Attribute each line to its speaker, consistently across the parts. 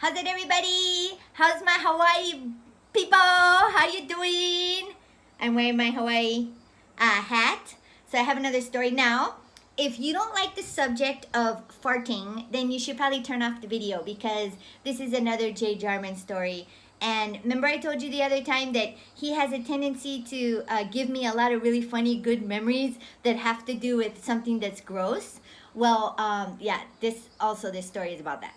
Speaker 1: How's it, everybody? How's my Hawaii people? How you doing? I'm wearing my Hawaii hat. So I have another story now. If you don't like the subject of farting, then you should probably turn off the video because this is another Jay Jarman story. And remember I told you the other time that he has a tendency to give me a lot of really funny, good memories that have to do with something that's gross. Well, yeah, this story is about that.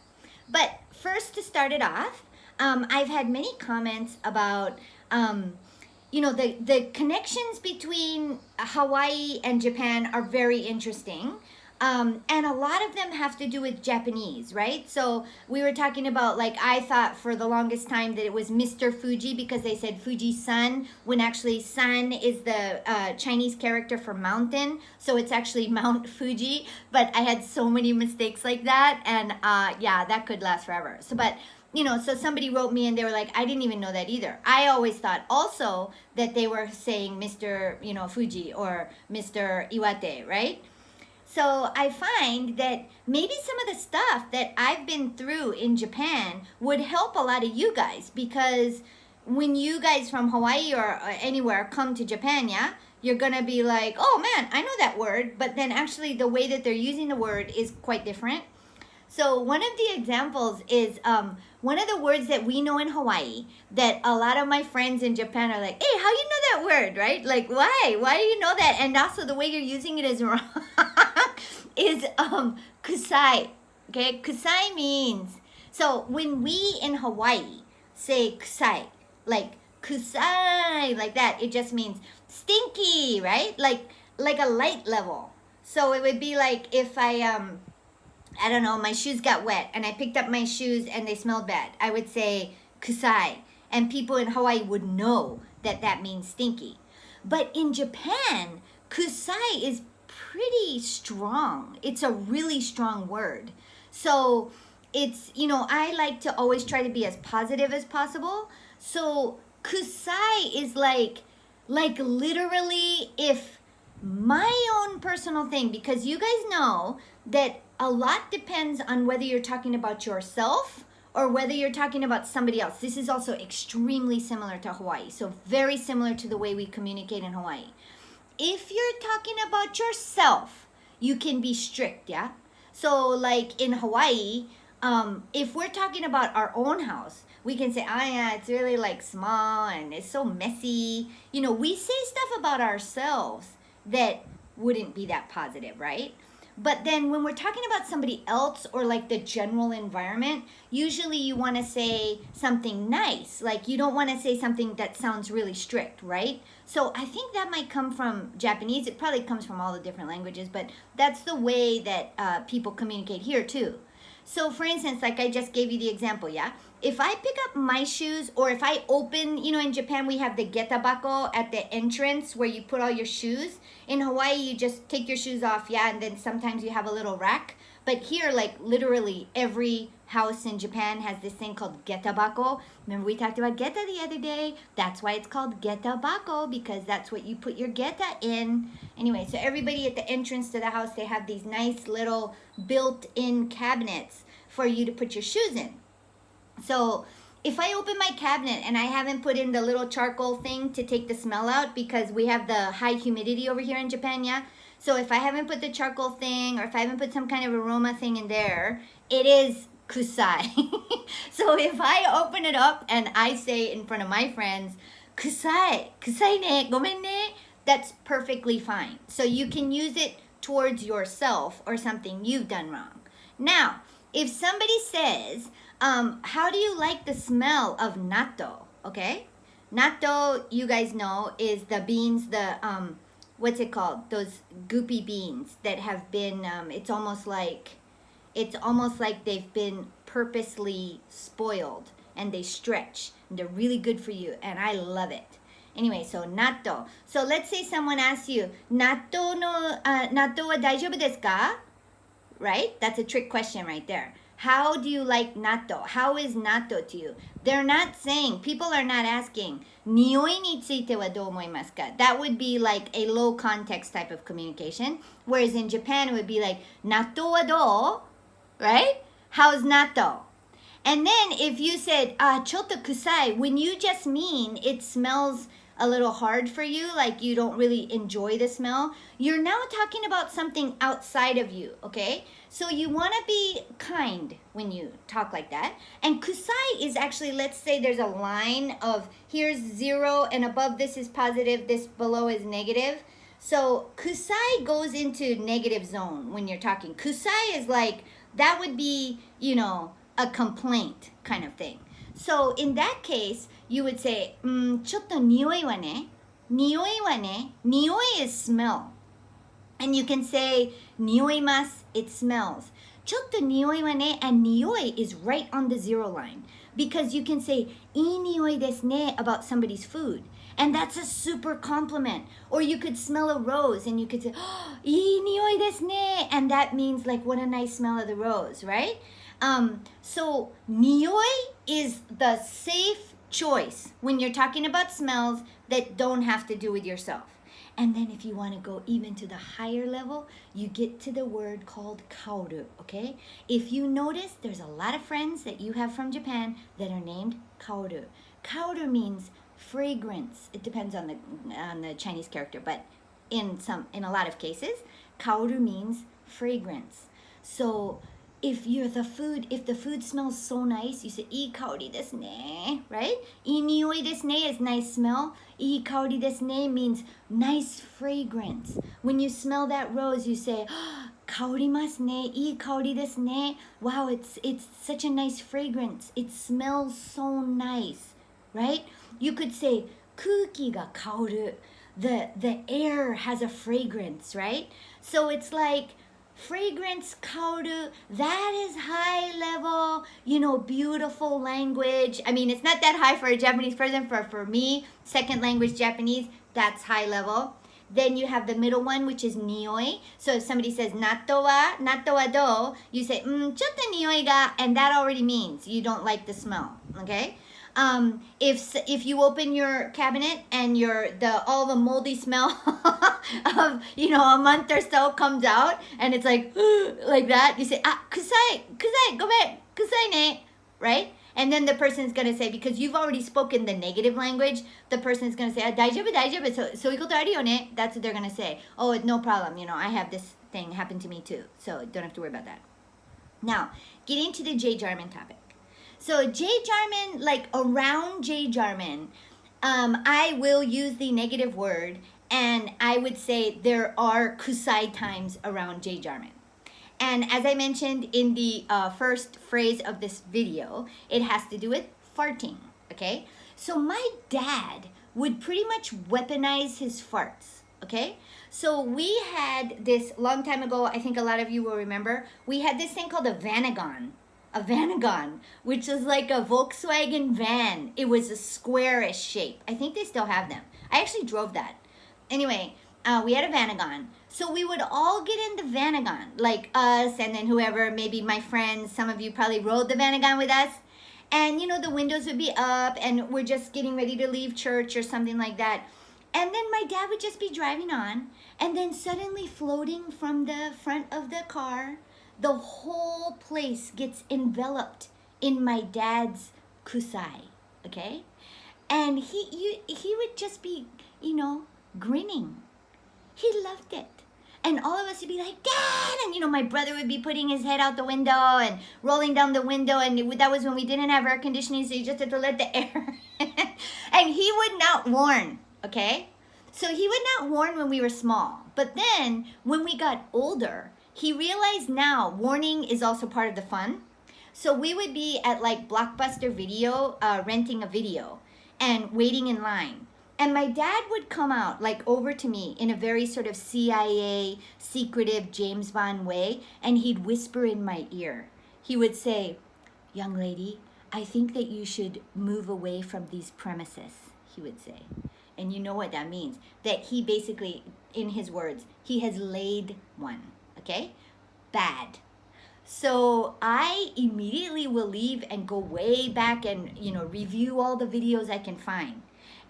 Speaker 1: But first, to start it off, I've had many comments about, the connections between Hawaii and Japan are very interesting. And a lot of them have to do with Japanese, right? So we were talking about, like, I thought for the longest time that it was Mr. Fuji because they said Fuji-san, when actually san is the Chinese character for mountain. So it's actually Mount Fuji. But I had so many mistakes like that. And yeah, that could last forever. So somebody wrote me and they were like, I didn't even know that either. I always thought also that they were saying Mr. Fuji or Mr. Iwate, right? So I find that maybe some of the stuff that I've been through in Japan would help a lot of you guys, because when you guys from Hawaii or anywhere come to Japan, yeah, you're going to be like, oh man, I know that word. But then actually the way that they're using the word is quite different. So one of the examples is one of the words that we know in Hawaii that a lot of my friends in Japan are like, hey, how you know that word, right? Like, why? Why do you know that? And also the way you're using it is wrong. Is kusai. Okay, kusai means, so when we in Hawaii say kusai, like that, it just means stinky, right? Like a light level. So it would be like if I don't know, my shoes got wet and I picked up my shoes and they smelled bad, I would say kusai. And people in Hawaii would know that that means stinky. But in Japan, kusai is pretty strong. It's a really strong word. So it's, I like to always try to be as positive as possible. So kusai is like literally, if my own personal thing, because you guys know that a lot depends on whether you're talking about yourself or whether you're talking about somebody else. This is also extremely similar to Hawaii. So very similar to the way we communicate in Hawaii. If you're talking about yourself, you can be strict, yeah? So like in Hawaii, if we're talking about our own house, we can say, oh yeah, it's really like small and it's so messy. We say stuff about ourselves that wouldn't be that positive, right? But then when we're talking about somebody else or like the general environment, usually you want to say something nice. Like you don't want to say something that sounds really strict, right? So I think that might come from Japanese. It probably comes from all the different languages, but that's the way that people communicate here too. So for instance, like I just gave you the example, yeah? If I pick up my shoes, or if I open, in Japan we have the getabako at the entrance where you put all your shoes. In Hawaii, you just take your shoes off, yeah, and then sometimes you have a little rack. But here, like literally every house in Japan has this thing called getabako. Remember we talked about geta the other day? That's why it's called getabako, because that's what you put your geta in. Anyway, so everybody at the entrance to the house, they have these nice little built-in cabinets for you to put your shoes in. So if I open my cabinet and I haven't put in the little charcoal thing to take the smell out, because we have the high humidity over here in Japan, yeah? So if I haven't put the charcoal thing, or if I haven't put some kind of aroma thing in there, it is kusai. So if I open it up and I say in front of my friends, kusai ne, gomen ne, that's perfectly fine. So you can use it towards yourself or something you've done wrong. Now, if somebody says, how do you like the smell of natto? Okay, natto, you guys know, is the beans, the what's it called? Those goopy beans that have been, it's almost like they've been purposely spoiled and they stretch and they're really good for you, and I love it. Anyway, so natto. So let's say someone asks you, natto wa daijoubu desu ka? Right? That's a trick question right there. How do you like natto? How is natto to you? They're not saying, people are not asking, nioi ni tsuite wa dou omoimasu ka? That would be like a low context type of communication. Whereas in Japan, it would be like, natto wa dou? Right? How's natto? And then if you said, choto kusai, when you just mean it smells a little hard for you, like you don't really enjoy the smell, you're now talking about something outside of you, okay? So you want to be kind when you talk like that. And kusai is actually, let's say there's a line of here's 0 and above this is positive, this below is negative. So kusai goes into negative zone when you're talking. Kusai is like, that would be, a complaint kind of thing. So in that case, you would say, ちょっと匂いはね、匂いはね、匂い is smell. And you can say, 匂います, it smells. ちょっと匂いはね, and 匂い is right on the 0 line. Because you can say, いい匂いですね about somebody's food. And that's a super compliment. Or you could smell a rose and you could say, いい匂いですね. And that means like, what a nice smell of the rose, right? So 匂い is the safe choice when you're talking about smells that don't have to do with yourself. And then if you want to go even to the higher level, you get to the word called kaoru, okay? If you notice, there's a lot of friends that you have from Japan that are named kaoru. Kaoru means fragrance. It depends on the Chinese character, but in a lot of cases, kaoru means fragrance. So if the food smells so nice, you say, いい香りですね, right? いい匂いですね is nice smell. いい香りですね means nice fragrance. When you smell that rose, you say, 香りますね, いい香りですね. Wow, it's such a nice fragrance. It smells so nice, right? You could say, 空気が香る. The air has a fragrance, right? So it's like, fragrance, kaoru, that is high level, beautiful language. I mean, it's not that high for a Japanese person. For me, second language Japanese, that's high level. Then you have the middle one, which is nioi. So if somebody says natto wa do, you say, ちょっと匂いが, and that already means you don't like the smell, okay? If you open your cabinet and all the moldy smell of a month or so comes out and it's like that, you say, kusai, gomen, kusai ne, right? And then the person's gonna say, because you've already spoken the negative language, the person's gonna say, 大丈夫 そういうことあるよね. That's what they're gonna say. Oh, no problem, I have this thing happen to me too, so don't have to worry about that. Now, getting to the Jay Jarman topic. So Jay Jarman, like around Jay Jarman, I will use the negative word, and I would say there are kusai times around Jay Jarman. And as I mentioned in the first phrase of this video, it has to do with farting, okay? So my dad would pretty much weaponize his farts, okay? So we had this long time ago, I think a lot of you will remember, we had this thing called a vanagon, which was like a Volkswagen van. It was a squarish shape. I think they still have them. I actually drove that. Anyway, we had a vanagon. So we would all get in the vanagon, like us and then whoever, maybe my friends, some of you probably rode the vanagon with us. And the windows would be up and we're just getting ready to leave church or something like that. And then my dad would just be driving on, and then suddenly floating from the front of the car, the whole place gets enveloped in my dad's kusai, okay? And he would just be, grinning. He loved it. And all of us would be like, Dad! And, my brother would be putting his head out the window and rolling down the window. And that was when we didn't have air conditioning, so you just had to let the air. And he would not warn, okay? So he would not warn when we were small. But then, when we got older, he realized now warning is also part of the fun. So we would be at like Blockbuster Video, renting a video and waiting in line. And my dad would come out like over to me in a very sort of CIA, secretive James Bond way. And he'd whisper in my ear. He would say, young lady, I think that you should move away from these premises, he would say. And you know what that means. That he basically, in his words, he has laid one. Okay? Bad. So I immediately will leave and go way back and, review all the videos I can find.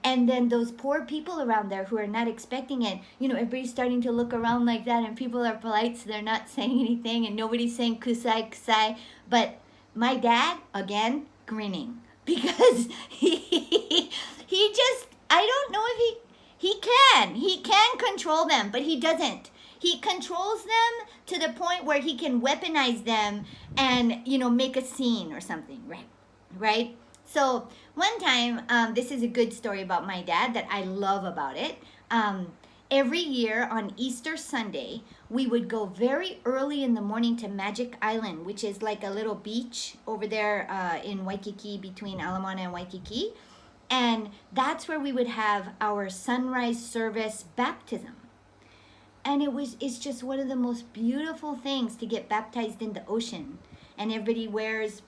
Speaker 1: And then those poor people around there who are not expecting it, everybody's starting to look around like that and people are polite, so they're not saying anything and nobody's saying kusai, kusai. But my dad, again, grinning because he just, I don't know if he can control them, but he doesn't. He controls them to the point where he can weaponize them and, make a scene or something, right? Right? So one time, this is a good story about my dad that I love about it. Every year on Easter Sunday, we would go very early in the morning to Magic Island, which is like a little beach over there in Waikiki, between Ala Moana and Waikiki. And that's where we would have our sunrise service baptism. And it's just one of the most beautiful things to get baptized in the ocean. And everybody wears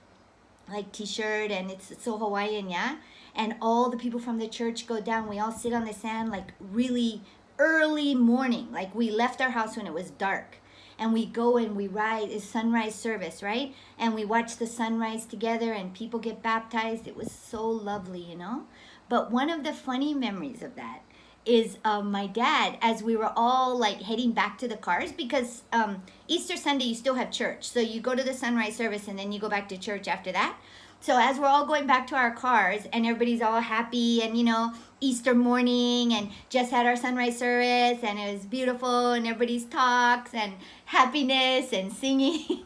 Speaker 1: like t-shirt, and it's so Hawaiian, yeah? And all the people from the church go down. We all sit on the sand like really early morning. Like we left our house when it was dark. And we go and we ride, it's sunrise service, right? And we watch the sunrise together and people get baptized. It was so lovely, But one of the funny memories of that is my dad, as we were all like heading back to the cars, because Easter Sunday you still have church. So you go to the sunrise service and then you go back to church after that. So as we're all going back to our cars and everybody's all happy and, Easter morning and just had our sunrise service and it was beautiful and everybody's talks and happiness and singing.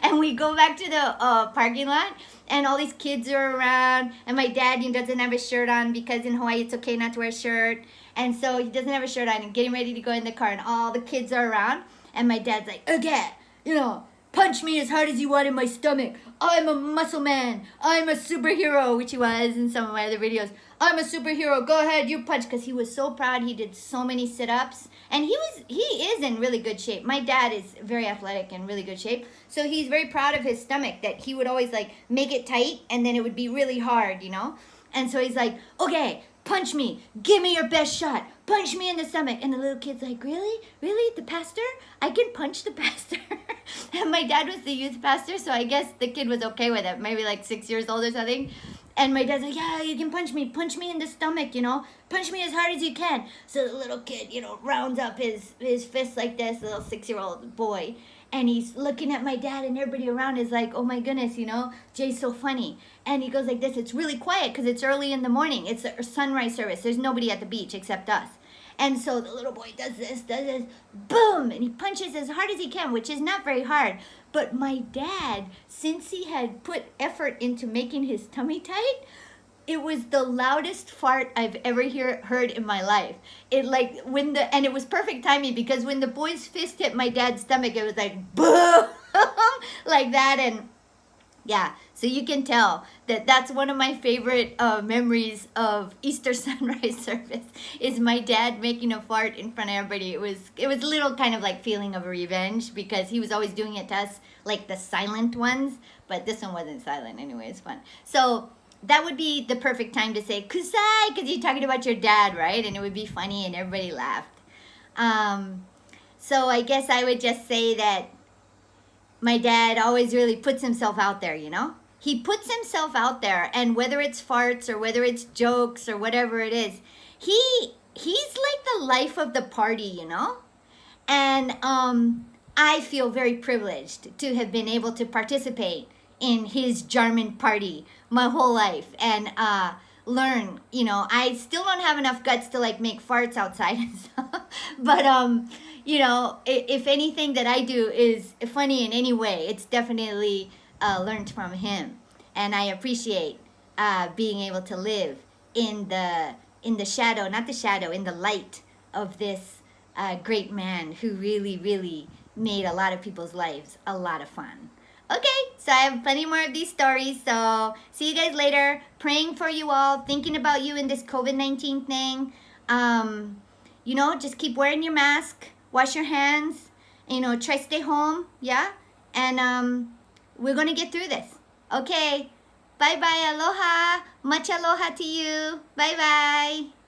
Speaker 1: And we go back to the parking lot and all these kids are around and my dad doesn't have a shirt on because in Hawaii it's okay not to wear a shirt. And so he doesn't have a shirt on and getting ready to go in the car and all the kids are around. And my dad's like, okay, punch me as hard as you want in my stomach. I'm a muscle man. I'm a superhero, which he was in some of my other videos. I'm a superhero. Go ahead, you punch. Because he was so proud. He did so many sit-ups. And he is in really good shape. My dad is very athletic and really good shape. So he's very proud of his stomach that he would always like make it tight and then it would be really hard, And so he's like, okay, punch me. Give me your best shot. Punch me in the stomach. And the little kid's like, really? Really? The pastor? I can punch the pastor? And my dad was the youth pastor, so I guess the kid was okay with it. Maybe like 6 years old or something. And my dad's like, yeah, you can punch me. Punch me in the stomach, Punch me as hard as you can. So the little kid, rounds up his fist like this, the little 6-year-old boy. And he's looking at my dad and everybody around is like, oh my goodness, Jay's so funny. And he goes like this. It's really quiet because it's early in the morning. It's a sunrise service. There's nobody at the beach except us. And so the little boy does this, boom, and he punches as hard as he can, which is not very hard. But my dad, since he had put effort into making his tummy tight, it was the loudest fart I've ever heard in my life. And it was perfect timing because when the boy's fist hit my dad's stomach, it was like, boom, like that. And yeah, so you can tell that that's one of my favorite memories of Easter sunrise service is my dad making a fart in front of everybody. It was a little kind of like feeling of revenge because he was always doing it to us, like the silent ones, but this one wasn't silent anyway. It's fun. So that would be the perfect time to say Kusai because you're talking about your dad, right? And it would be funny and everybody laughed. So I guess I would just say that my dad always really puts himself out there, He puts himself out there, and whether it's farts or whether it's jokes or whatever it is, he's like the life of the party, And I feel very privileged to have been able to participate in his Jarman party my whole life and learn, I still don't have enough guts to like make farts outside and stuff, but if anything that I do is funny in any way, it's definitely learned from him. And I appreciate being able to live in the shadow, not the shadow, in the light of this great man who really, really made a lot of people's lives a lot of fun. Okay, so I have plenty more of these stories. So see you guys later. Praying for you all, thinking about you in this COVID-19 thing. Just keep wearing your mask. Wash your hands, try stay home, yeah? And we're going to get through this. Okay, bye-bye, aloha. Much aloha to you. Bye-bye.